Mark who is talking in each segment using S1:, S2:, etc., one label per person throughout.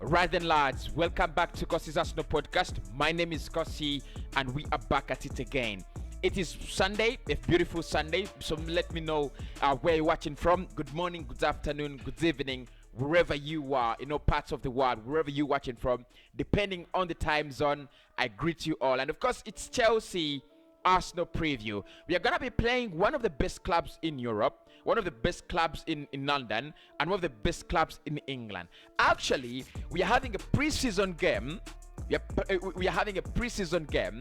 S1: Right then, lads, welcome back to Cossy's Arsenal podcast. My name is Cossy, and we are back at it again. It is Sunday, a beautiful Sunday, so let me know where you're watching from. Good morning, good afternoon, good evening, wherever you are, parts of the world, wherever you're watching from, depending on the time zone. I greet you all. And of course, it's Chelsea Arsenal preview. We are going to be playing one of the best clubs in Europe, one of the best clubs in London, and one of the best clubs in England. Actually, we are having a preseason game. We are having a preseason game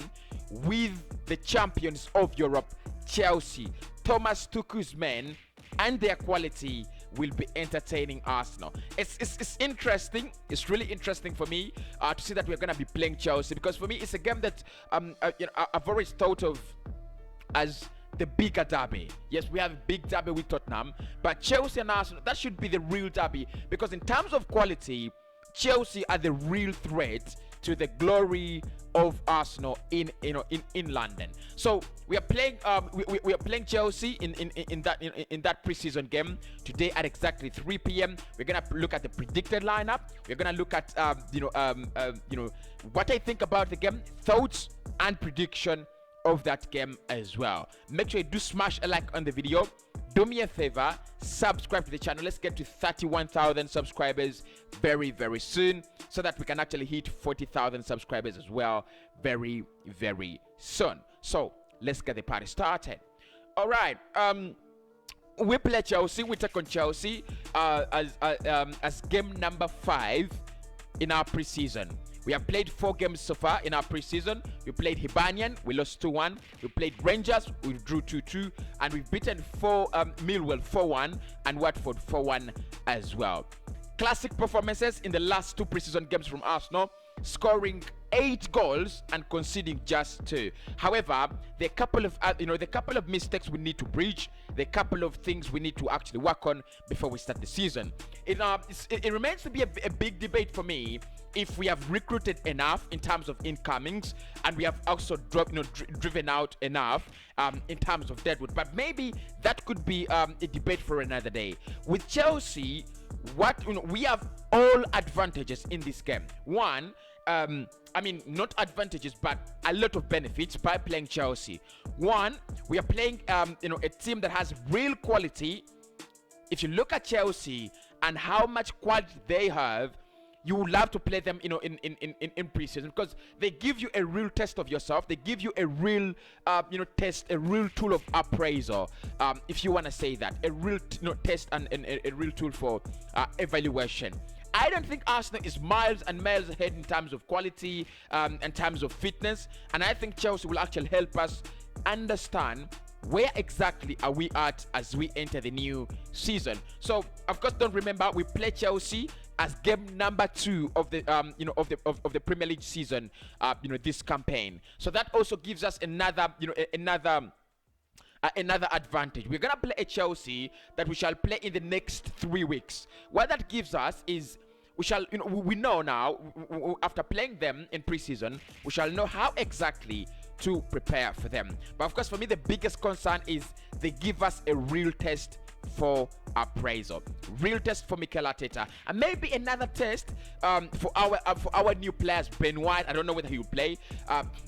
S1: with the champions of Europe, Chelsea. Thomas Tuchel's men and their quality will be entertaining Arsenal. It's interesting. It's really interesting for me to see that we're going to be playing Chelsea, because for me it's a game that I've always thought of as the bigger derby. Yes, we have a big derby with Tottenham, but Chelsea and Arsenal, that should be the real derby, because in terms of quality, Chelsea are the real threat to the glory of Arsenal in London. So we are playing we are playing Chelsea in that preseason game today at exactly 3 p.m. We're gonna look at the predicted lineup. We're gonna look at what I think about the game, thoughts and prediction of that game as well. Make sure you do smash a like on the video. Do me a favor, subscribe to the channel. Let's get to 31,000 subscribers very, very soon, so that we can actually hit 40,000 subscribers as well very, very soon. So let's get the party started. All right. We play Chelsea. We take on Chelsea as game number 5 in our preseason. We have played 4 games so far in our preseason. We played Hibernian, we lost 2-1. We played Rangers, we drew 2-2. And we've beaten Millwall 4-1 and Watford 4-1 as well. Classic performances in the last 2 preseason games from Arsenal, scoring 8 goals and conceding just 2. However, there are a couple of mistakes we need to bridge. There are a couple of things we need to actually work on before we start the season. It remains to be a big debate for me if we have recruited enough in terms of incomings, and we have also driven out enough in terms of deadwood. But maybe that could be a debate for another day. With Chelsea, we have all advantages in this game. One, not advantages, but a lot of benefits by playing Chelsea. One, we are playing a team that has real quality. If you look at Chelsea and how much quality they have, you would love to play them in preseason, because they give you a real test of yourself. They give you a real test, a real tool of appraisal, if you want to say that, a real test and a real tool for evaluation. I don't think Arsenal is miles and miles ahead in terms of quality, in terms of fitness, and I think Chelsea will actually help us understand where exactly are we at as we enter the new season. So of course, don't remember, we play Chelsea as game number 2 of the of the Premier League season, this campaign. So that also gives us another advantage. We're gonna play a Chelsea that we shall play in the next 3 weeks. What that gives us is we know now, after playing them in preseason, we shall know how exactly to prepare for them. But of course, for me, the biggest concern is they give us a real test for appraisal, real test for Mikel Arteta, and maybe another test for our new players, Ben White. I don't know whether he will play,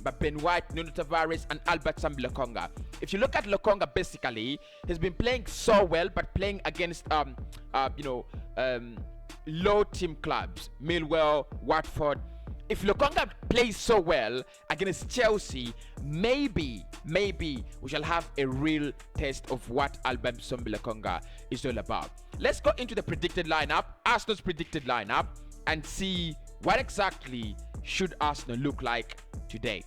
S1: but Ben White, Nuno Tavares, and Albert Lokonga. If you look at Lokonga, basically he's been playing so well, but playing against low team clubs, Millwall, Watford. If Lokonga plays so well against Chelsea, maybe we shall have a real test of what Albert Lokonga is all about. Let's go into the predicted lineup, Arsenal's predicted lineup, and see what exactly should Arsenal look like today.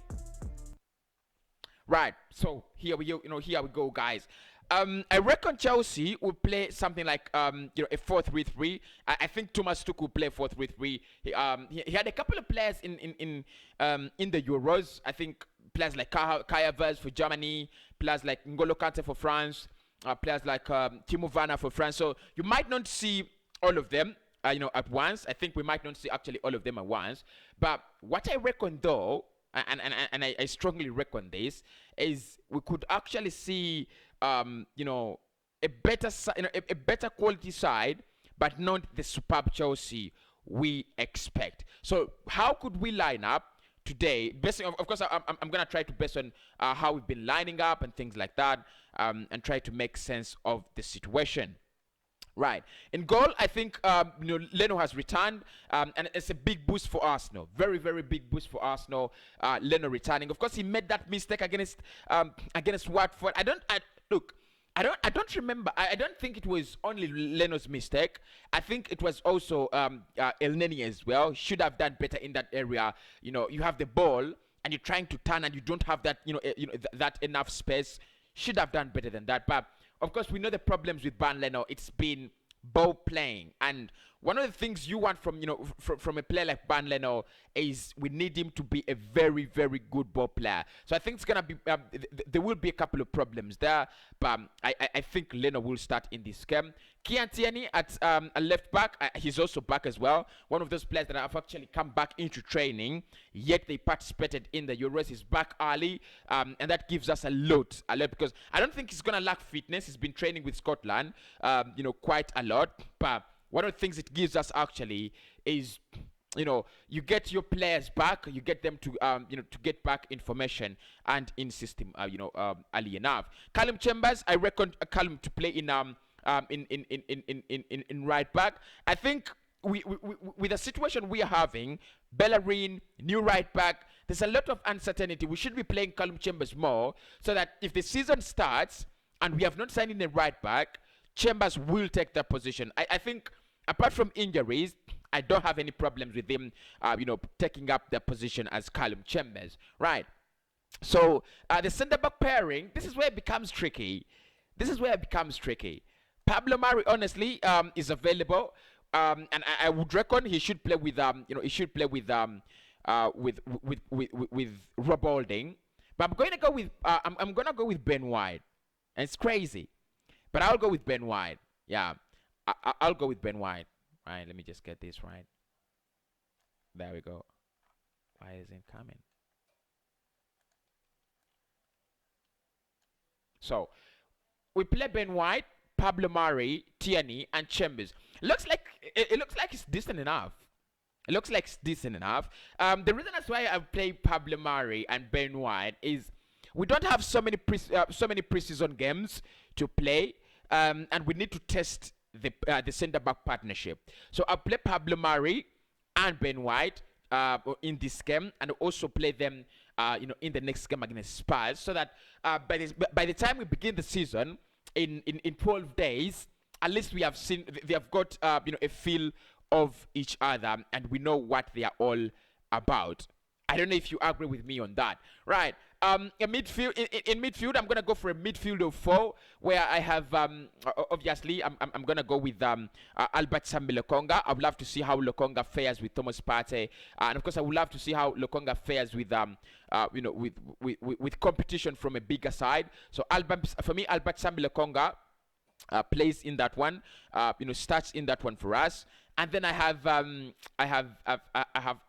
S1: Right, so here we go, guys. I reckon Chelsea will play something like a 4-3-3. I think Thomas Tuchel will play 4-3-3. He had a couple of players in the Euros. I think players like Kai Havertz for Germany, players like N'Golo Kante for France, players like Timo Werner for France. So you might not see all of them at once. I think we might not see actually all of them at once. But what I reckon though, and I strongly reckon this, is we could actually see a better quality side, but not the superb Chelsea we expect. So how could we line up today? Based on, of course, I'm gonna try to base on how we've been lining up and things like that, and try to make sense of the situation. Right. In goal, I think Leno has returned, and it's a big boost for Arsenal. Very, very big boost for Arsenal. Leno returning. Of course, he made that mistake against Watford. Look. I don't remember. I don't think it was only Leno's mistake. I think it was also El Neni as well. Should have done better in that area. You have the ball and you're trying to turn and you don't have that that enough space. Should have done better than that. But of course, we know the problems with Ban Leno. It's been ball playing, and one of the things you want from from a player like Ban Leno is we need him to be a very, very good ball player. So I think it's gonna be there will be a couple of problems there, but I think Leno will start in this game. Kian Tierney at a left back, he's also back as well. One of those players that have actually come back into training, yet they participated in the Euros. He's back early, and that gives us a lot because I don't think he's gonna lack fitness. He's been training with Scotland, quite a lot, but one of the things it gives us actually is, you get your players back, you get them to, to get back information and in system, early enough. Callum Chambers, I reckon Callum to play in right back. I think we with the situation we are having, Bellerin, new right back, there's a lot of uncertainty. We should be playing Callum Chambers more so that if the season starts and we have not signed in a right back, Chambers will take that position. I think apart from injuries, I don't have any problems with him, taking up the position as Callum Chambers, right? So the centre-back pairing, this is where it becomes tricky. Pablo Mari, honestly, is available, and I would reckon he should play with Rob Holding. But I'm going to go with I'm gonna go with Ben White, and it's crazy, but I'll go with Ben White. Yeah, I'll go with Ben White. Right, let me just get this right. There we go. Why isn't it coming? So we play Ben White, Pablo Mari, Tierney, and Chambers. It looks like it's decent enough. The reason that's why I play Pablo Mari and Ben White is we don't have so many preseason games to play, and we need to test the centre back partnership. So I'll play Pablo Mari and Ben White in this game, and also play them in the next game against Spurs, so that by the time we begin the season in 12 days, at least we have got a feel of each other and we know what they are all about. I don't know if you agree with me on that, right? In midfield, I'm gonna go for a midfield of 4, where I have obviously I'm gonna go with Albert Sambi Lokonga. I would love to see how Lokonga fares with Thomas Partey, and of course I would love to see how Lokonga fares with with competition from a bigger side. So Albert Sambi Lokonga plays in that one, starts in that one for us, and then I have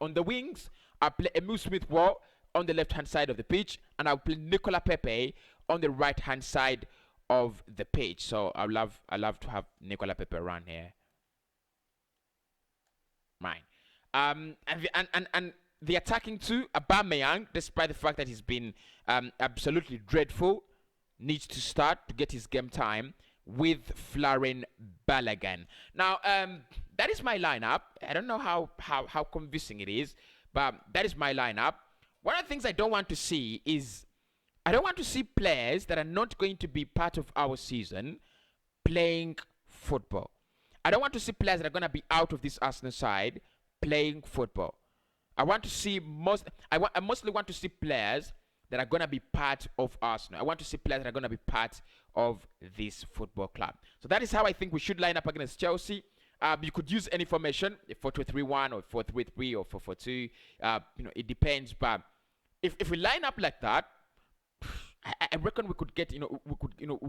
S1: on the wings. I play Emil Smith-Rowe on the left-hand side of the pitch, and I'll play Nicola Pepe on the right-hand side of the pitch. So I love to have Nicola Pepe around here. Mine. And the attacking two, Aubameyang, despite the fact that he's been absolutely dreadful, needs to start to get his game time with Florin Balogun. Now, that is my lineup. I don't know how convincing it is, but that is my lineup. One of the things I don't want to see is I don't want to see players that are not going to be part of our season playing football. I don't want to see players that are going to be out of this Arsenal side playing football. I mostly want to see players that are going to be part of Arsenal. I want to see players that are going to be part of this football club. So that is how I think we should line up against Chelsea. You could use any formation, 4-2-3-1 or 4-3-3 or 4-4-2. It depends. But if we line up like that, I reckon we could get, we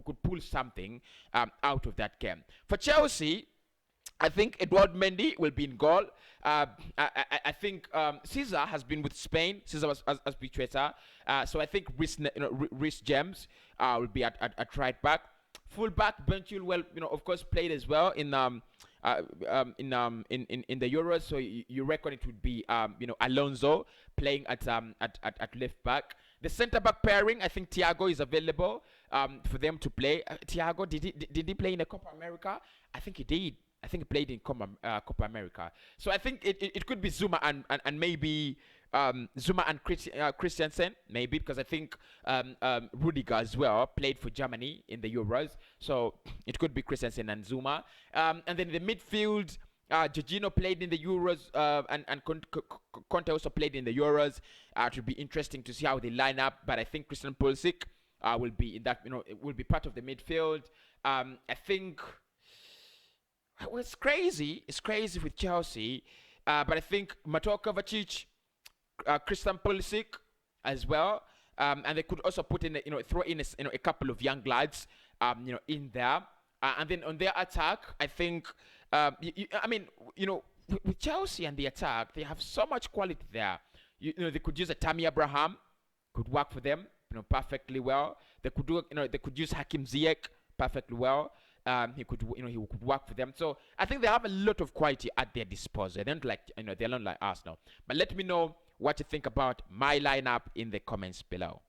S1: could pull something out of that game. For Chelsea, I think Edouard Mendy will be in goal. I think Cesar has been with Spain. Cesar was as Twitter. So I think Reece James will be at right back. Full back, Ben Chilwell, of course, played as well in in the Euros. So you reckon it would be Alonso playing at left back. The centre back pairing, I think Thiago is available for them to play. Thiago, did he play in the Copa America? I think he did. I think he played in Copa America. So I think it could be Zuma and maybe Zuma and Christensen, maybe, because I think Rudiger as well played for Germany in the Euros. So it could be Christensen and Zuma. And then the midfield, Jorginho played in the Euros, and Conte also played in the Euros. It would be interesting to see how they line up, but I think Christian Pulisic will be in that, will be part of the midfield. I think it's crazy. It's crazy with Chelsea, but I think Mateo Kovacic, Christian Pulisic as well, and they could also put in, throw in a couple of young lads, in there, and then on their attack, I think, with Chelsea and the attack, they have so much quality there. They could use a Tammy Abraham, could work for them, perfectly well. They could do, they could use Hakim Ziyech perfectly well. He could work for them. So I think they have a lot of quality at their disposal. They don't they're not like Arsenal. But let me know what you think about my lineup in the comments below.